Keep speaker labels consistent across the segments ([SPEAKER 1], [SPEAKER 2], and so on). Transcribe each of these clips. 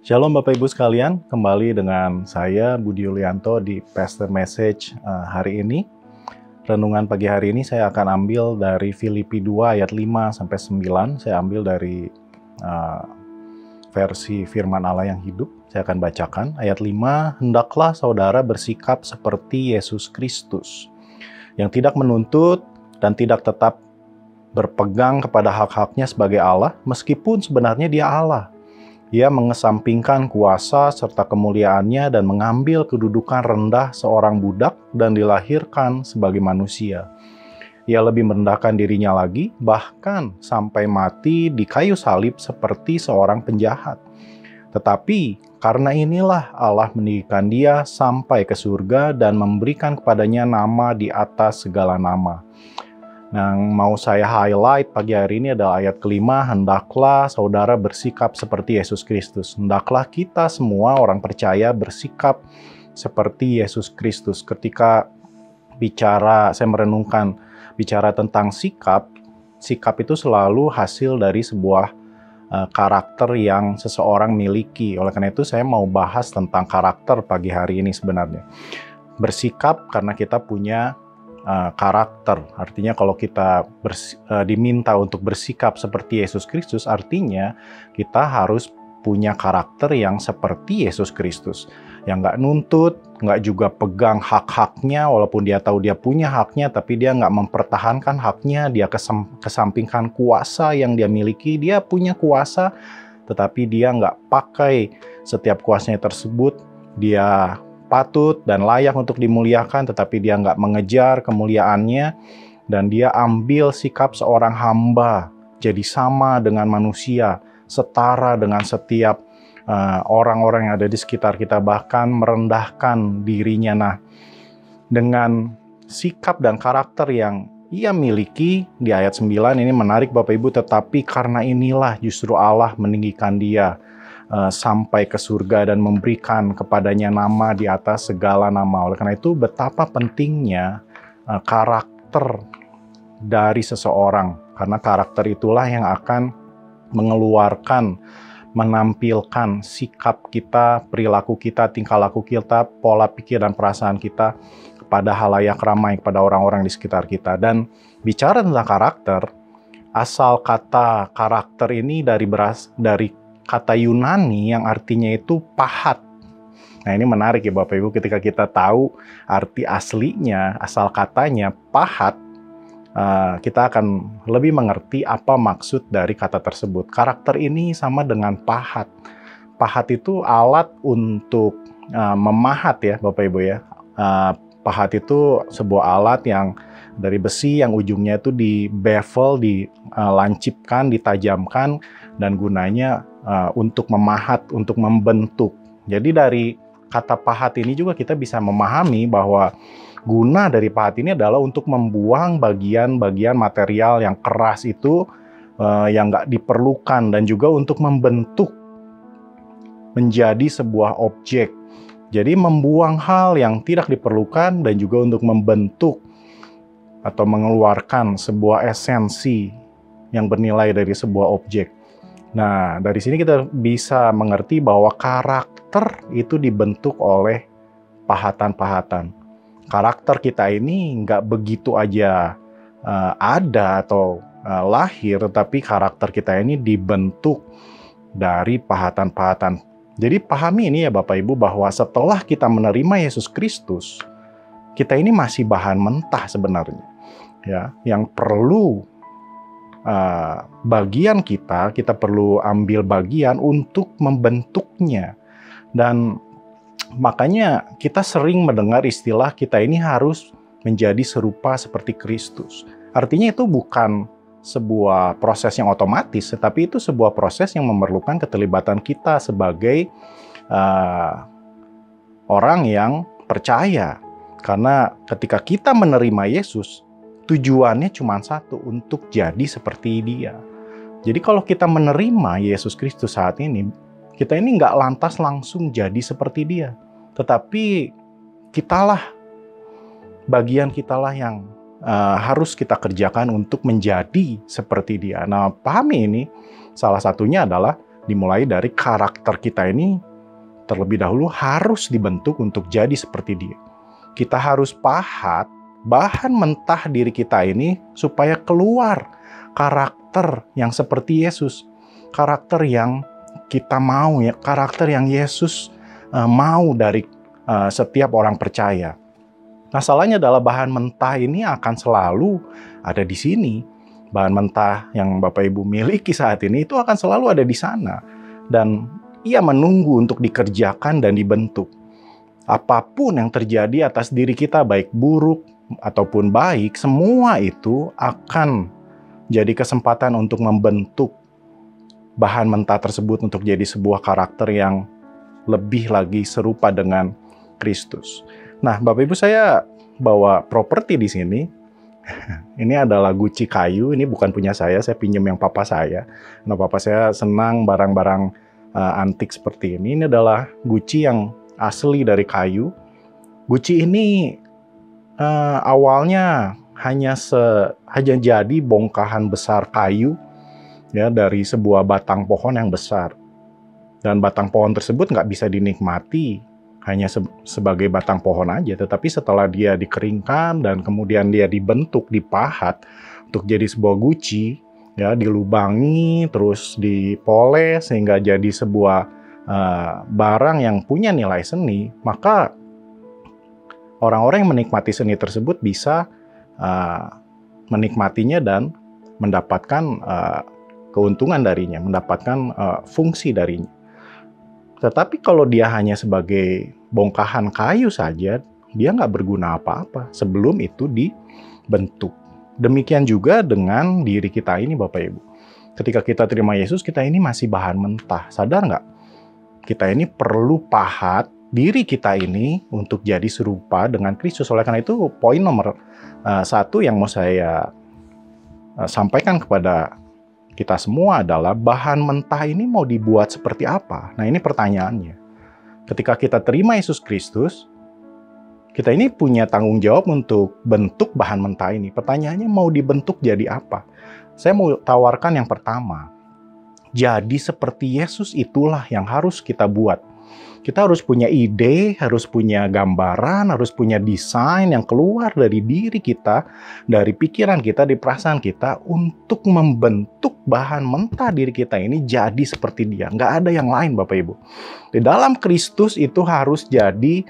[SPEAKER 1] Shalom Bapak Ibu sekalian, kembali dengan saya Budi Yulianto di Pastor Message hari ini. Renungan pagi hari ini saya akan ambil dari Filipi 2 ayat 5-9. Saya ambil dari versi firman Allah yang hidup. Saya akan bacakan ayat 5. Hendaklah saudara bersikap seperti Yesus Kristus, yang tidak menuntut dan tidak tetap berpegang kepada hak-haknya sebagai Allah, meskipun sebenarnya dia Allah. Ia mengesampingkan kuasa serta kemuliaannya dan mengambil kedudukan rendah seorang budak dan dilahirkan sebagai manusia. Ia lebih merendahkan dirinya lagi, bahkan sampai mati di kayu salib seperti seorang penjahat. Tetapi karena inilah Allah meninggikan dia sampai ke surga dan memberikan kepadanya nama di atas segala nama. Yang mau saya highlight pagi hari ini adalah ayat kelima, hendaklah saudara bersikap seperti Yesus Kristus. Hendaklah kita semua orang percaya bersikap seperti Yesus Kristus. Ketika saya merenungkan bicara tentang sikap itu selalu hasil dari sebuah karakter yang seseorang miliki. Oleh karena itu saya mau bahas tentang karakter pagi hari ini sebenarnya. Bersikap karena kita punya karakter. Artinya kalau kita diminta untuk bersikap seperti Yesus Kristus, artinya kita harus punya karakter yang seperti Yesus Kristus. Yang nggak nuntut, nggak juga pegang hak-haknya, walaupun dia tahu dia punya haknya, tapi dia nggak mempertahankan haknya, dia kesampingkan kuasa yang dia miliki. Dia punya kuasa, tetapi dia nggak pakai setiap kuasanya tersebut. Dia patut dan layak untuk dimuliakan, tetapi dia nggak mengejar kemuliaannya, dan dia ambil sikap seorang hamba, jadi sama dengan manusia, setara dengan setiap orang-orang yang ada di sekitar kita, bahkan merendahkan dirinya. Nah, dengan sikap dan karakter yang ia miliki di ayat 9 ini menarik Bapak Ibu, tetapi karena inilah justru Allah meninggikan dia sampai ke surga dan memberikan kepadanya nama di atas segala nama. Oleh karena itu betapa pentingnya karakter dari seseorang, karena karakter itulah yang akan mengeluarkan, menampilkan sikap kita, perilaku kita, tingkah laku kita, pola pikir dan perasaan kita kepada halayak ramai, kepada orang-orang di sekitar kita. Dan bicara tentang karakter, asal kata karakter ini dari kata Yunani yang artinya itu pahat. Nah, ini menarik ya Bapak Ibu, ketika kita tahu arti aslinya, asal katanya pahat, kita akan lebih mengerti apa maksud dari kata tersebut. Karakter ini sama dengan pahat. Pahat itu alat untuk memahat ya Bapak Ibu ya. Pahat itu sebuah alat yang dari besi yang ujungnya itu dibevel, dilancipkan, ditajamkan, dan gunanya untuk memahat, untuk membentuk. Jadi dari kata pahat ini juga kita bisa memahami bahwa guna dari pahat ini adalah untuk membuang bagian-bagian material yang keras itu yang nggak diperlukan, dan juga untuk membentuk menjadi sebuah objek. Jadi membuang hal yang tidak diperlukan dan juga untuk membentuk atau mengeluarkan sebuah esensi yang bernilai dari sebuah objek. Nah, dari sini kita bisa mengerti bahwa karakter itu dibentuk oleh pahatan-pahatan. Karakter kita ini nggak begitu aja ada atau lahir, tetapi karakter kita ini dibentuk dari pahatan-pahatan. Jadi pahami ini ya Bapak Ibu, bahwa setelah kita menerima Yesus Kristus, kita ini masih bahan mentah sebenarnya. Ya, yang perlu bagian kita perlu ambil bagian untuk membentuknya. Dan makanya kita sering mendengar istilah kita ini harus menjadi serupa seperti Kristus. Artinya itu bukan sebuah proses yang otomatis, tetapi itu sebuah proses yang memerlukan keterlibatan kita sebagai orang yang percaya. Karena ketika kita menerima Yesus, tujuannya cuma satu, untuk jadi seperti dia. Jadi kalau kita menerima Yesus Kristus saat ini, kita ini nggak lantas langsung jadi seperti dia. Tetapi bagian kitalah yang harus kita kerjakan untuk menjadi seperti dia. Nah, pahami ini, salah satunya adalah Dimulai dari karakter kita ini terlebih dahulu harus dibentuk untuk jadi seperti dia. Kita harus pahat bahan mentah diri kita ini supaya keluar karakter yang seperti Yesus. Karakter yang kita mau, ya, karakter yang Yesus mau dari setiap orang percaya. Masalahnya adalah bahan mentah ini akan selalu ada di sini. Bahan mentah yang Bapak Ibu miliki saat ini itu akan selalu ada di sana. Dan ia menunggu untuk dikerjakan dan dibentuk. Apapun yang terjadi atas diri kita, baik buruk ataupun baik, semua itu akan jadi kesempatan untuk membentuk bahan mentah tersebut untuk jadi sebuah karakter yang lebih lagi serupa dengan Kristus. Nah, Bapak Ibu, saya bawa properti di sini. Ini adalah guci kayu, ini bukan punya saya pinjam yang papa saya. Nah, papa saya senang barang-barang antik seperti ini. Ini adalah guci yang asli dari kayu. Guci ini awalnya hanya jadi bongkahan besar kayu, ya, dari sebuah batang pohon yang besar. Dan batang pohon tersebut nggak bisa dinikmati hanya sebagai batang pohon aja, tetapi setelah dia dikeringkan dan kemudian dia dibentuk, dipahat untuk jadi sebuah guci, ya, dilubangi, terus dipoles sehingga jadi sebuah barang yang punya nilai seni, maka orang-orang yang menikmati seni tersebut bisa menikmatinya dan mendapatkan keuntungan darinya, mendapatkan fungsi darinya. Tetapi kalau dia hanya sebagai bongkahan kayu saja, dia nggak berguna apa-apa sebelum itu dibentuk. Demikian juga dengan diri kita ini, Bapak Ibu. Ketika kita terima Yesus, kita ini masih bahan mentah. Sadar nggak? Kita ini perlu pahat diri kita ini untuk jadi serupa dengan Kristus. Oleh karena itu, poin nomor 1 yang mau saya sampaikan kepada kita semua adalah bahan mentah ini mau dibuat seperti apa? Nah, ini pertanyaannya. Ketika kita terima Yesus Kristus, kita ini punya tanggung jawab untuk bentuk bahan mentah ini. Pertanyaannya mau dibentuk jadi apa? Saya mau tawarkan yang pertama. Jadi seperti Yesus itulah yang harus kita buat. Kita harus punya ide, harus punya gambaran, harus punya desain yang keluar dari diri kita, dari pikiran kita, dari perasaan kita untuk membentuk bahan mentah diri kita ini jadi seperti dia. Nggak ada yang lain, Bapak Ibu. Di dalam Kristus itu harus jadi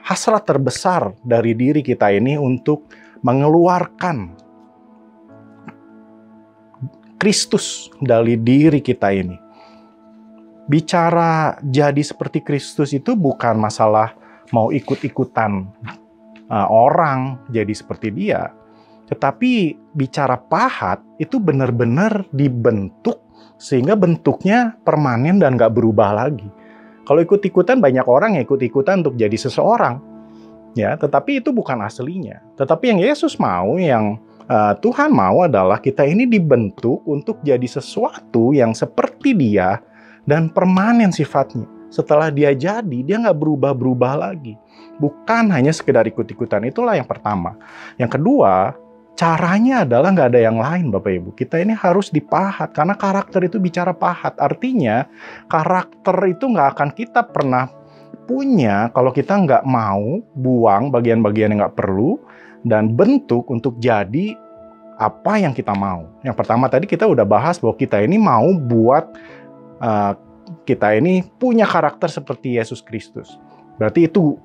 [SPEAKER 1] hasrat terbesar dari diri kita ini untuk mengeluarkan Kristus dari diri kita ini. Bicara jadi seperti Kristus itu bukan masalah mau ikut-ikutan orang jadi seperti dia. Tetapi bicara pahat itu benar-benar dibentuk sehingga bentuknya permanen dan gak berubah lagi. Kalau ikut-ikutan, banyak orang yang ikut-ikutan untuk jadi seseorang, ya, tetapi itu bukan aslinya. Tetapi yang Yesus mau, yang Tuhan mau adalah kita ini dibentuk untuk jadi sesuatu yang seperti dia dan permanen sifatnya. Setelah dia jadi, dia nggak berubah-berubah lagi. Bukan hanya sekedar ikut-ikutan. Itulah yang pertama. Yang kedua, caranya adalah nggak ada yang lain, Bapak Ibu. Kita ini harus dipahat, karena karakter itu bicara pahat. Artinya, karakter itu nggak akan kita pernah punya kalau kita nggak mau buang bagian-bagian yang nggak perlu dan bentuk untuk jadi apa yang kita mau. Yang pertama tadi kita udah bahas bahwa kita ini mau buat kita ini punya karakter seperti Yesus Kristus. Berarti itu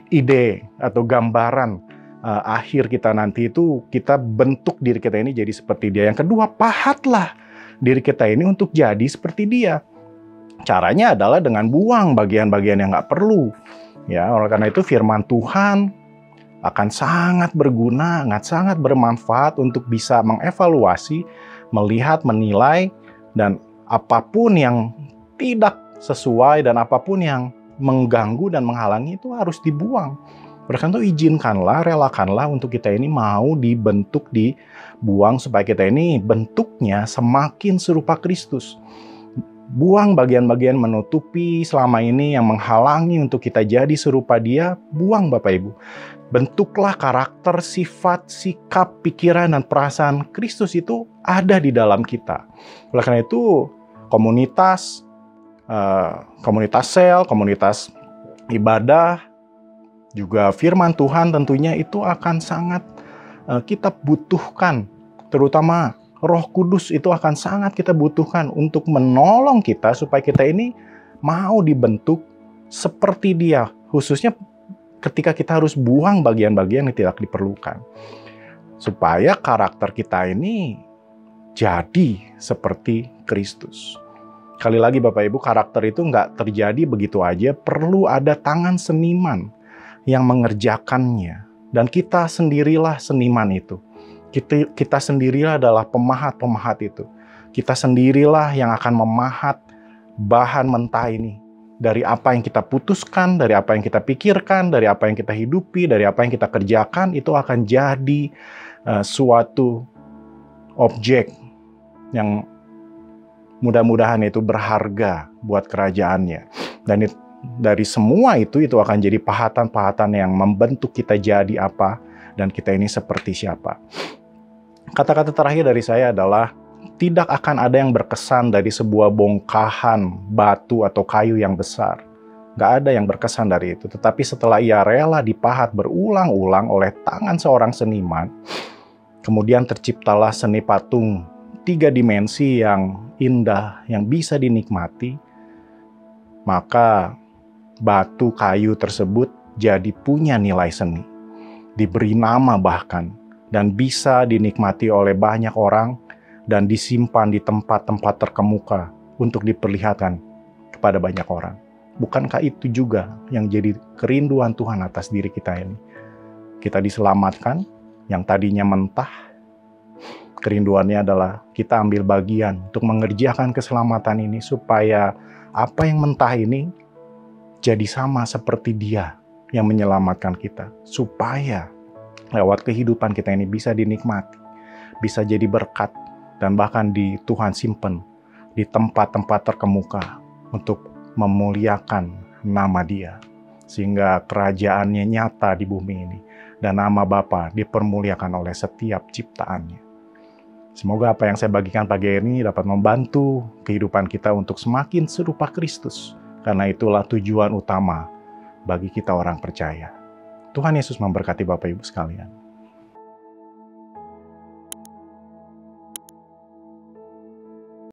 [SPEAKER 1] ide atau gambaran akhir kita nanti itu kita bentuk diri kita ini jadi seperti dia. Yang kedua, pahatlah diri kita ini untuk jadi seperti dia. Caranya adalah dengan buang bagian-bagian yang nggak perlu. Ya, oleh karena itu firman Tuhan akan sangat berguna, sangat bermanfaat untuk bisa mengevaluasi, melihat, menilai, dan apapun yang tidak sesuai dan apapun yang mengganggu dan menghalangi itu harus dibuang. Oleh karena itu izinkanlah, relakanlah untuk kita ini mau dibentuk, dibuang supaya kita ini bentuknya semakin serupa Kristus. Buang bagian-bagian menutupi selama ini yang menghalangi untuk kita jadi serupa dia, buang Bapak Ibu. Bentuklah karakter, sifat, sikap, pikiran, dan perasaan Kristus itu ada di dalam kita. Oleh karena itu, komunitas, komunitas sel, komunitas ibadah, juga firman Tuhan tentunya itu akan sangat kita butuhkan. Terutama Roh Kudus itu akan sangat kita butuhkan untuk menolong kita supaya kita ini mau dibentuk seperti Dia. Khususnya ketika kita harus buang bagian-bagian yang tidak diperlukan. Supaya karakter kita ini jadi seperti Kristus. Sekali lagi Bapak Ibu, karakter itu nggak terjadi begitu aja, perlu ada tangan seniman yang mengerjakannya. Dan kita sendirilah seniman itu. Kita sendirilah adalah pemahat-pemahat itu. Kita sendirilah yang akan memahat bahan mentah ini. Dari apa yang kita putuskan, dari apa yang kita pikirkan, dari apa yang kita hidupi, dari apa yang kita kerjakan, itu akan jadi suatu objek yang mudah-mudahan itu berharga buat kerajaannya. Dan dari semua itu akan jadi pahatan-pahatan yang membentuk kita jadi apa, dan kita ini seperti siapa. Kata-kata terakhir dari saya adalah, tidak akan ada yang berkesan dari sebuah bongkahan batu atau kayu yang besar. Gak ada yang berkesan dari itu. Tetapi setelah ia rela dipahat berulang-ulang oleh tangan seorang seniman, kemudian terciptalah seni patung 3 dimensi yang indah, yang bisa dinikmati, maka batu kayu tersebut jadi punya nilai seni. Diberi nama bahkan, dan bisa dinikmati oleh banyak orang, dan disimpan di tempat-tempat terkemuka untuk diperlihatkan kepada banyak orang. Bukankah itu juga yang jadi kerinduan Tuhan atas diri kita ini? Kita diselamatkan, yang tadinya mentah, kerinduannya adalah kita ambil bagian untuk mengerjakan keselamatan ini, supaya apa yang mentah ini jadi sama seperti Dia yang menyelamatkan kita. Supaya lewat kehidupan kita ini bisa dinikmati, bisa jadi berkat, dan bahkan Tuhan simpen di tempat-tempat terkemuka untuk memuliakan nama Dia. Sehingga kerajaannya nyata di bumi ini, dan nama Bapa dipermuliakan oleh setiap ciptaannya. Semoga apa yang saya bagikan pagi ini dapat membantu kehidupan kita untuk semakin serupa Kristus. Karena itulah tujuan utama bagi kita orang percaya. Tuhan Yesus memberkati Bapak Ibu sekalian.